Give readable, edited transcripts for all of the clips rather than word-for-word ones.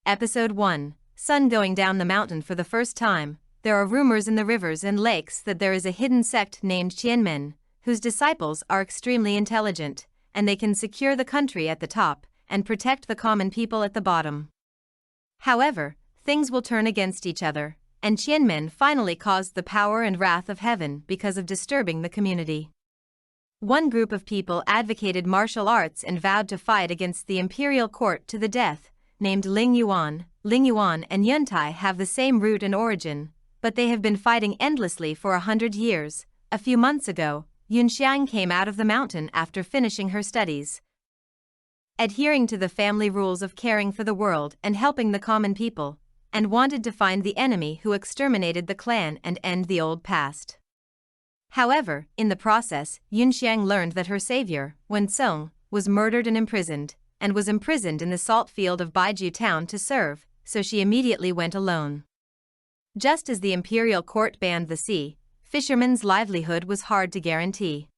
Episode 1. Sun going down the mountain for the first time. There are rumors in the rivers and lakes that there is a hidden sect named Qianmen, whose disciples are extremely intelligent, and they can secure the country at the top and protect the common people at the bottom. However, things will turn against each other, and Qianmen finally caused the power and wrath of heaven because of disturbing the community. One group of people advocated martial arts and vowed to fight against the imperial court to the death, named Ling Yuan. Ling Yuan and Yuntai have the same root and origin, but they have been fighting endlessly for 100 years. A few months ago, Yunxiang came out of the mountain after finishing her studies, adhering to the family rules of caring for the world and helping the common people, and wanted to find the enemy who exterminated the clan and end the old past. However, in the process, Yunxiang learned that her savior, Wensong, was murdered and imprisoned in the salt field of Baiju town to serve, so she immediately went alone. Just as the imperial court banned the sea, fishermen's livelihood was hard to guarantee.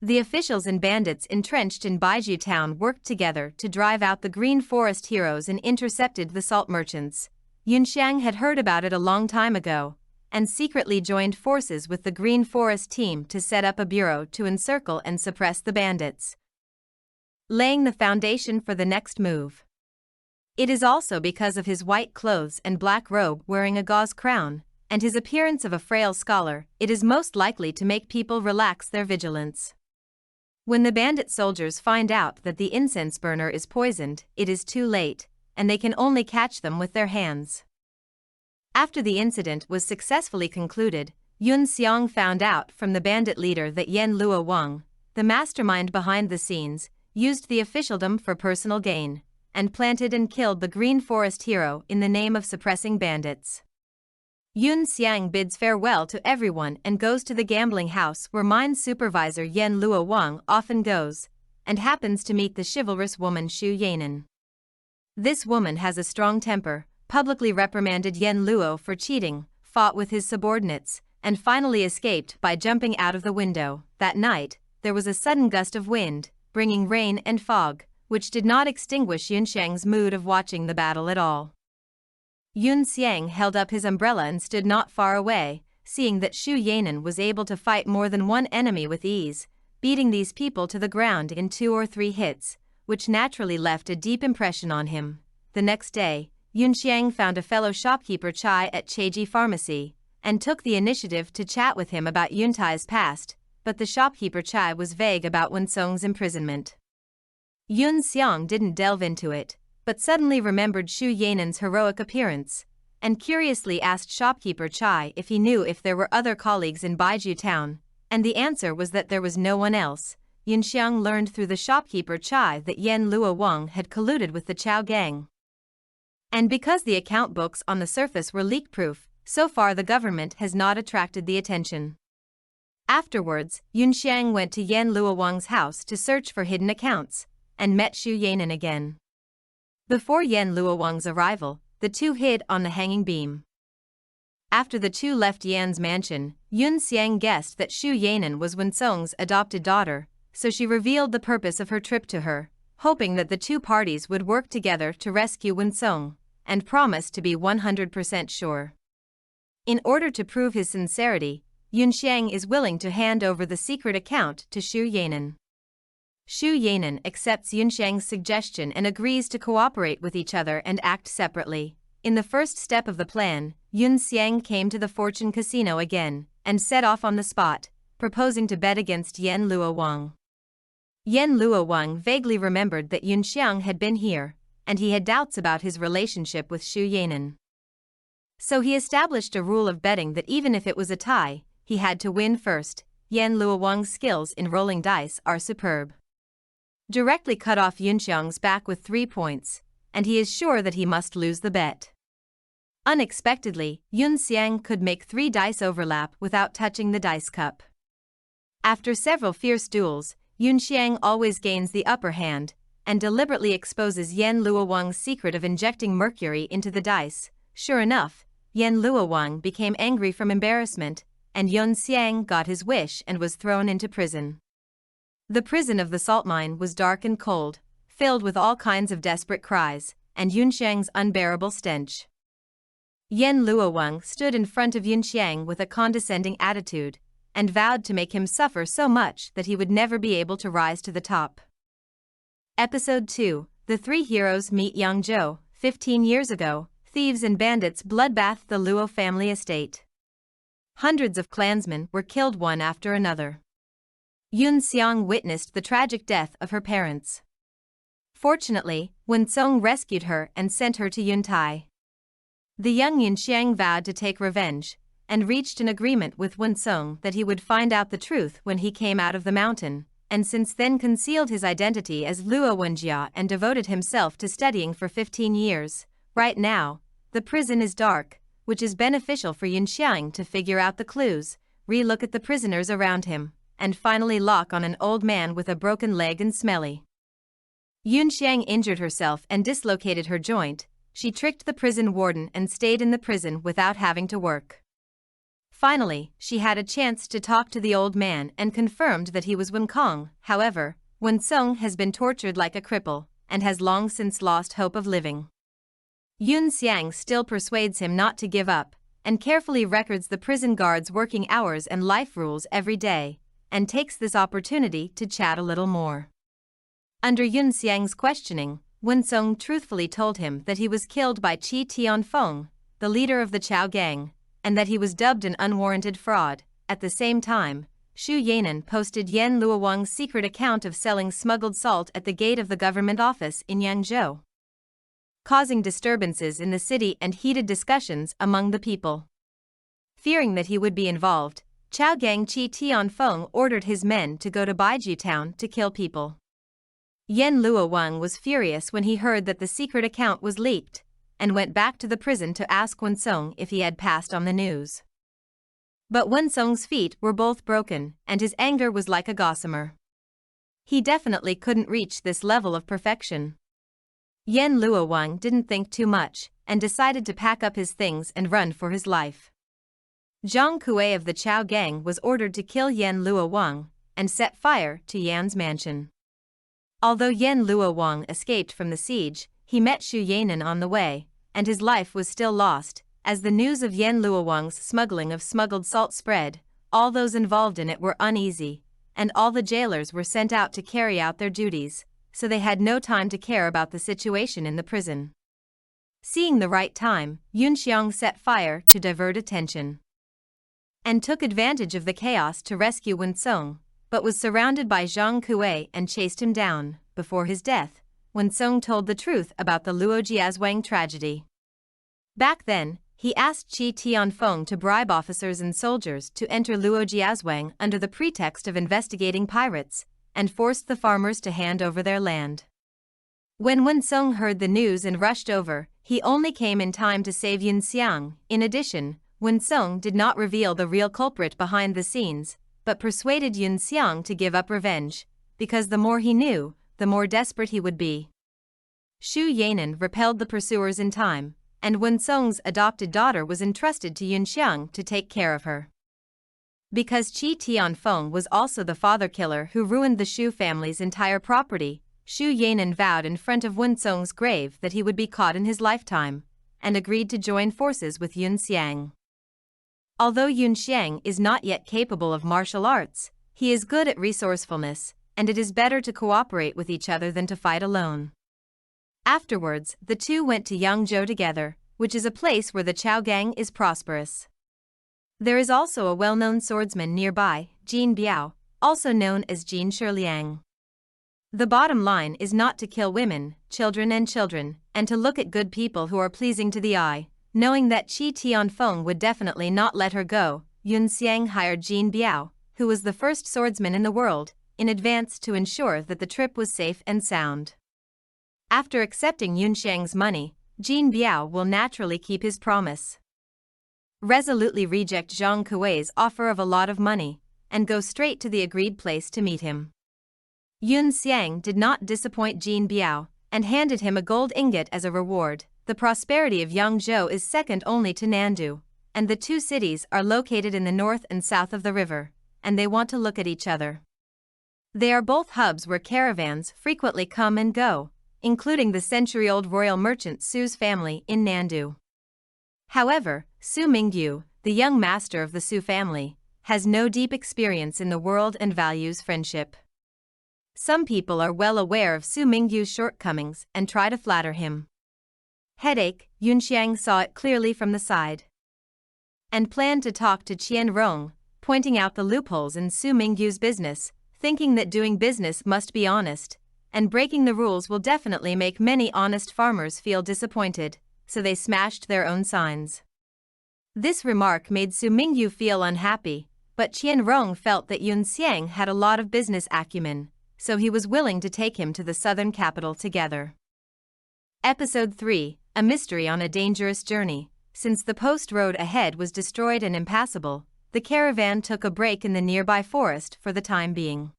The officials and bandits entrenched in Baiju town worked together to drive out the Green Forest heroes and intercepted the salt merchants. Yunxiang had heard about it a long time ago, and secretly joined forces with the Green Forest team to set up a bureau to encircle and suppress the bandits, laying the foundation for the next move. It is also because of his white clothes and black robe wearing a gauze crown, and his appearance of a frail scholar, it is most likely to make people relax their vigilance. When the bandit soldiers find out that the incense burner is poisoned, it is too late, and they can only catch them with their hands. After the incident was successfully concluded, Yun Xiang found out from the bandit leader that Yan Luo Wang, the mastermind behind the scenes, used the officialdom for personal gain, and planted and killed the Green Forest hero in the name of suppressing bandits. Yun Xiang bids farewell to everyone and goes to the gambling house where mine supervisor Yan Luo Wang often goes, and happens to meet the chivalrous woman Xu Yanan. This woman has a strong temper, publicly reprimanded Yan Luo for cheating, fought with his subordinates, and finally escaped by jumping out of the window. That night, there was a sudden gust of wind, bringing rain and fog, which did not extinguish Yunxiang's mood of watching the battle at all. Yun Xiang held up his umbrella and stood not far away, seeing that Xu Yanan was able to fight more than one enemy with ease, beating these people to the ground in 2 or 3 hits, which naturally left a deep impression on him. The next day, Yunxiang found a fellow shopkeeper Chai at Cheiji Pharmacy, and took the initiative to chat with him about Yuntai's past, but the shopkeeper Chai was vague about Wensong's imprisonment. Yun Xiang didn't delve into it, but suddenly remembered Xu Yanan's heroic appearance, and curiously asked shopkeeper Chai if he knew if there were other colleagues in Baiju town, and the answer was that there was no one else. Yunxiang learned through the shopkeeper Chai that Yan Luo Wang had colluded with the Chao gang. And because the account books on the surface were leak-proof, so far the government has not attracted the attention. Afterwards, Yunxiang went to Yan Luo Wang's house to search for hidden accounts, and met Xu Yanan again. Before Yan Luo Wang's arrival, the two hid on the hanging beam. After the two left Yan's mansion, Yun Xiang guessed that Xu Yanan was Wensong's adopted daughter, so she revealed the purpose of her trip to her, hoping that the two parties would work together to rescue Wensong, and promised to be 100% sure. In order to prove his sincerity, Yunxiang is willing to hand over the secret account to Xu Yanan. Xu Yanan accepts Yunxiang's suggestion and agrees to cooperate with each other and act separately. In the first step of the plan, Yun Xiang came to the Fortune Casino again, and set off on the spot, proposing to bet against Yan Luo Wang. Yan Luo Wang vaguely remembered that Yunxiang had been here, and he had doubts about his relationship with Xu Yanan. So he established a rule of betting that even if it was a tie, he had to win first. Yan Luo Wang's skills in rolling dice are superb. Directly cut off Yunxiang's back with 3 points, and he is sure that he must lose the bet. Unexpectedly, Yun Xiang could make 3 dice overlap without touching the dice cup. After several fierce duels, Yun Xiang always gains the upper hand, and deliberately exposes Yan Luo Wang's secret of injecting mercury into the dice. Sure enough, Yan Luo Wang became angry from embarrassment, and Yun Xiang got his wish and was thrown into prison. The prison of the salt mine was dark and cold, filled with all kinds of desperate cries, and Yunxiang's unbearable stench. Yan Luowang stood in front of Yunxiang with a condescending attitude, and vowed to make him suffer so much that he would never be able to rise to the top. Episode 2, The Three Heroes Meet Yangzhou. 15 years ago, thieves and bandits bloodbathed the Luo family estate. Hundreds of clansmen were killed one after another. Yun Xiang witnessed the tragic death of her parents. Fortunately, Wen Song rescued her and sent her to Yuntai. The young Yunxiang vowed to take revenge, and reached an agreement with Wen Song that he would find out the truth when he came out of the mountain, and since then concealed his identity as Luo Wenjia and devoted himself to studying for 15 years. Right now, the prison is dark, which is beneficial for Yunxiang to figure out the clues, re-look at the prisoners around him, and finally lock on an old man with a broken leg and smelly. Yunxiang injured herself and dislocated her joint. She tricked the prison warden and stayed in the prison without having to work. Finally, she had a chance to talk to the old man and confirmed that he was Wen Kong. However, Wen Song has been tortured like a cripple, and has long since lost hope of living. Yun Xiang still persuades him not to give up, and carefully records the prison guards' working hours and life rules every day, and takes this opportunity to chat a little more. Under Yun Xiang's questioning, Wen Song truthfully told him that he was killed by Qi Tianfeng, the leader of the Chao gang, and that he was dubbed an unwarranted fraud. At the same time, Xu Yanan posted Yan Luowang's secret account of selling smuggled salt at the gate of the government office in Yangzhou, causing disturbances in the city and heated discussions among the people. Fearing that he would be involved, Chao Gang Qi Tianfeng ordered his men to go to Baiju town to kill people. Yan Luowang was furious when he heard that the secret account was leaked, and went back to the prison to ask Wen Song if he had passed on the news. But Wen Song's feet were both broken, and his anger was like a gossamer. He definitely couldn't reach this level of perfection. Yan Luowang didn't think too much, and decided to pack up his things and run for his life. Zhang Kuei of the Chao gang was ordered to kill Yan Luowang, and set fire to Yan's mansion. Although Yan Luowang escaped from the siege, he met Xu Yanan on the way, and his life was still lost. As the news of Yan Luowang's smuggling of smuggled salt spread, all those involved in it were uneasy, and all the jailers were sent out to carry out their duties, so they had no time to care about the situation in the prison. Seeing the right time, Yunxiang set fire to divert attention, and took advantage of the chaos to rescue Wen Song, but was surrounded by Zhang Kuei and chased him down. Before his death, Wen Song told the truth about the Luo Jiazwang tragedy. Back then, he asked Qi Tianfeng to bribe officers and soldiers to enter Luo Jiazwang under the pretext of investigating pirates, and forced the farmers to hand over their land. When Wen Song heard the news and rushed over, he only came in time to save Yun Xiang. In addition, Wen Song did not reveal the real culprit behind the scenes, but persuaded Yun Xiang to give up revenge, because the more he knew, the more desperate he would be. Xu Yanan repelled the pursuers in time, and Wen Song's adopted daughter was entrusted to Yun Xiang to take care of her. Because Qi Tianfeng was also the father killer who ruined the Xu family's entire property, Xu Yanan vowed in front of Wen Song's grave that he would be caught in his lifetime, and agreed to join forces with Yun Xiang. Although Yun Xiang is not yet capable of martial arts, he is good at resourcefulness, and it is better to cooperate with each other than to fight alone. Afterwards, the two went to Yangzhou together, which is a place where the Chao gang is prosperous. There is also a well-known swordsman nearby, Jin Biao, also known as Jin Shiliang. The bottom line is not to kill women, children, and to look at good people who are pleasing to the eye. Knowing that Qi Tianfeng would definitely not let her go, Yun Xiang hired Jin Biao, who was the first swordsman in the world, in advance to ensure that the trip was safe and sound. After accepting Yun Xiang's money, Jin Biao will naturally keep his promise, resolutely reject Zhang Kuei's offer of a lot of money, and go straight to the agreed place to meet him. Yun Xiang did not disappoint Jin Biao, and handed him a gold ingot as a reward. The prosperity of Yangzhou is second only to Nandu, and the two cities are located in the north and south of the river, and they want to look at each other. They are both hubs where caravans frequently come and go, including the century-old royal merchant Su's family in Nandu. However, Su Mingyu, the young master of the Su family, has no deep experience in the world and values friendship. Some people are well aware of Su Mingyu's shortcomings and try to flatter him. Headache, Yunxiang saw it clearly from the side and planned to talk to Qian Rong, pointing out the loopholes in Su Mingyu's business, thinking that doing business must be honest, and breaking the rules will definitely make many honest farmers feel disappointed, so they smashed their own signs. This remark made Su Mingyu feel unhappy, but Qian Rong felt that Yun Xiang had a lot of business acumen, so he was willing to take him to the southern capital together. Episode 3, A Mystery on a Dangerous Journey. Since the post road ahead was destroyed and impassable, the caravan took a break in the nearby forest for the time being.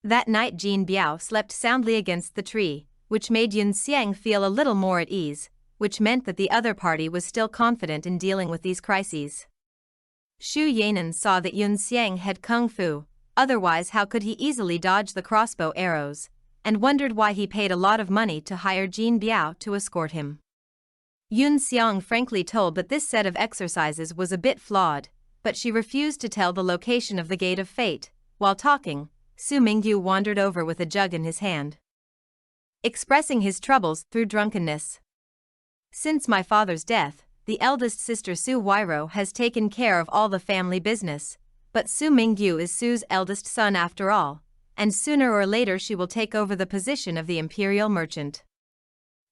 That night Jin Biao slept soundly against the tree, which made Yun Xiang feel a little more at ease, which meant that the other party was still confident in dealing with these crises. Xu Yanan saw that Yun Xiang had kung fu, otherwise how could he easily dodge the crossbow arrows, and wondered why he paid a lot of money to hire Jin Biao to escort him. Yun Xiang frankly told that this set of exercises was a bit flawed, but she refused to tell the location of the Gate of Fate. While talking, Su Mingyu wandered over with a jug in his hand, expressing his troubles through drunkenness. Since my father's death, the eldest sister Su Weiro has taken care of all the family business, but Su Mingyu is Su's eldest son after all, and sooner or later she will take over the position of the imperial merchant.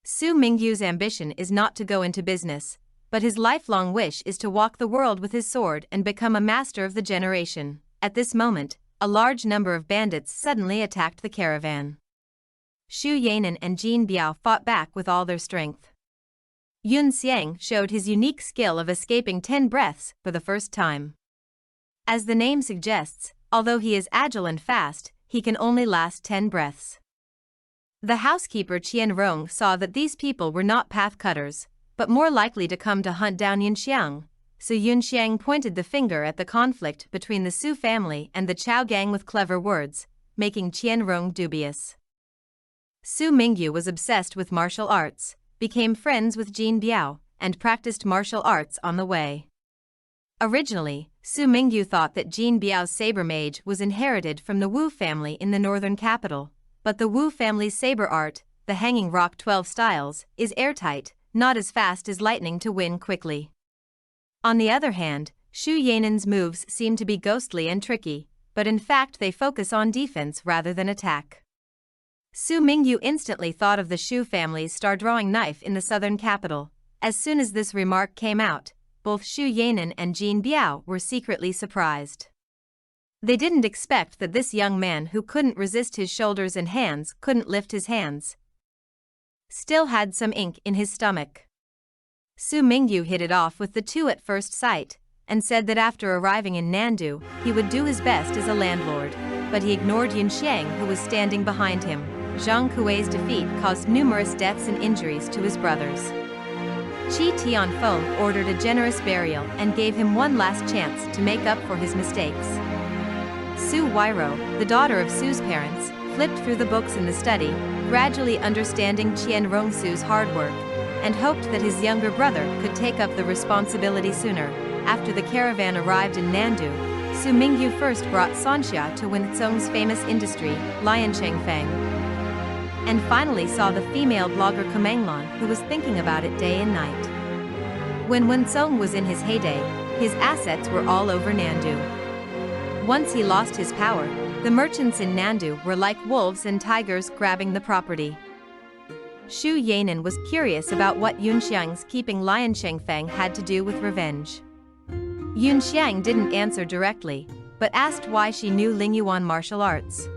Su Mingyu's ambition is not to go into business, but his lifelong wish is to walk the world with his sword and become a master of the generation. At this moment, a large number of bandits suddenly attacked the caravan. Xu Yanan and Jin Biao fought back with all their strength. Yun Xiang showed his unique skill of escaping 10 breaths for the first time. As the name suggests, although he is agile and fast, he can only last 10 breaths. The housekeeper Qian Rong saw that these people were not path cutters, but more likely to come to hunt down Yunxiang, so Yunxiang pointed the finger at the conflict between the Su family and the Chao gang with clever words, making Qian Rong dubious. Su Mingyu was obsessed with martial arts, became friends with Jin Biao, and practiced martial arts on the way. Originally, Su Mingyu thought that Jin Biao's saber mage was inherited from the Wu family in the northern capital, but the Wu family's saber art, the Hanging Rock 12 styles, is airtight, not as fast as lightning to win quickly. On the other hand, Xu Yanan's moves seem to be ghostly and tricky, but in fact they focus on defense rather than attack. Su Mingyu instantly thought of the Xu family's star-drawing knife in the southern capital. As soon as this remark came out, both Xu Yanan and Jin Biao were secretly surprised. They didn't expect that this young man who couldn't resist his shoulders and hands couldn't lift his hands, still had some ink in his stomach. Su Mingyu hit it off with the two at first sight, and said that after arriving in Nandu, he would do his best as a landlord, but he ignored Yunxiang who was standing behind him. Zhang Kuei's defeat caused numerous deaths and injuries to his brothers. Qi Tianfeng ordered a generous burial and gave him one last chance to make up for his mistakes. Su Weiro, the daughter of Su's parents, flipped through the books in the study, gradually understanding Qian Rongsu's hard work, and hoped that his younger brother could take up the responsibility sooner. After the caravan arrived in Nandu, Su Mingyu first brought Sanxia to Wenzhong's famous industry, Liansheng Feng, and finally saw the female blogger Kumenglan who was thinking about it day and night. When Wenzhong was in his heyday, his assets were all over Nandu. Once he lost his power, the merchants in Nandu were like wolves and tigers grabbing the property. Xu Yanan was curious about what Yunxiang's keeping Liansheng Feng had to do with revenge. Yunxiang didn't answer directly, but asked why she knew Lingyuan martial arts.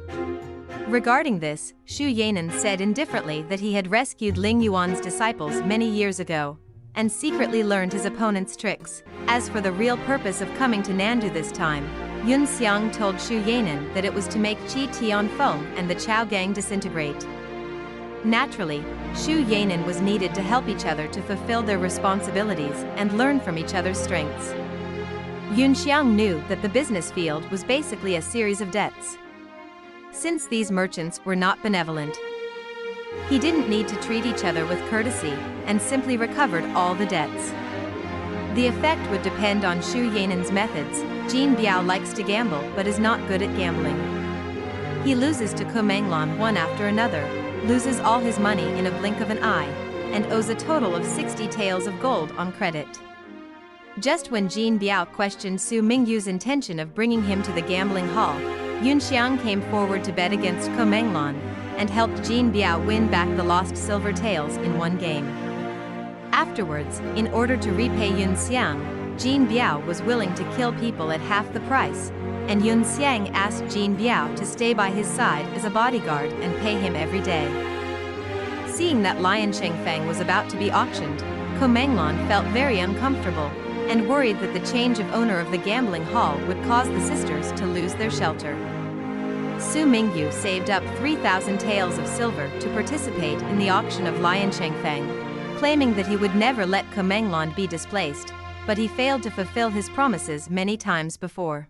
Regarding this, Xu Yanan said indifferently that he had rescued Lingyuan's disciples many years ago, and secretly learned his opponent's tricks. As for the real purpose of coming to Nandu this time, Yun Xiang told Xu Yanan that it was to make Qi Tianfeng and the Chao gang disintegrate. Naturally, Xu Yanan was needed to help each other to fulfill their responsibilities and learn from each other's strengths. Yunxiang knew that the business field was basically a series of debts. Since these merchants were not benevolent, He didn't need to treat each other with courtesy and simply recovered all the debts. The effect would depend on Xu Yanan's methods. Jin Biao likes to gamble but is not good at gambling. He loses to Ku Menglan one after another, loses all his money in a blink of an eye, and owes a total of 60 taels of gold on credit. Just when Jin Biao questioned Su Mingyu's intention of bringing him to the gambling hall, Yun Xiang came forward to bet against Ku Menglan and helped Jin Biao win back the lost silver taels in one game. Afterwards, in order to repay Yun Xiang, Jin Biao was willing to kill people at half the price, and Yun Xiang asked Jin Biao to stay by his side as a bodyguard and pay him every day. Seeing that Lian Shengfeng was about to be auctioned, Ku Menglan felt very uncomfortable and worried that the change of owner of the gambling hall would cause the sisters to lose their shelter. Su Mingyu saved up 3,000 taels of silver to participate in the auction of Lian Shengfeng, claiming that he would never let Ku Menglan be displaced, but he failed to fulfill his promises many times before.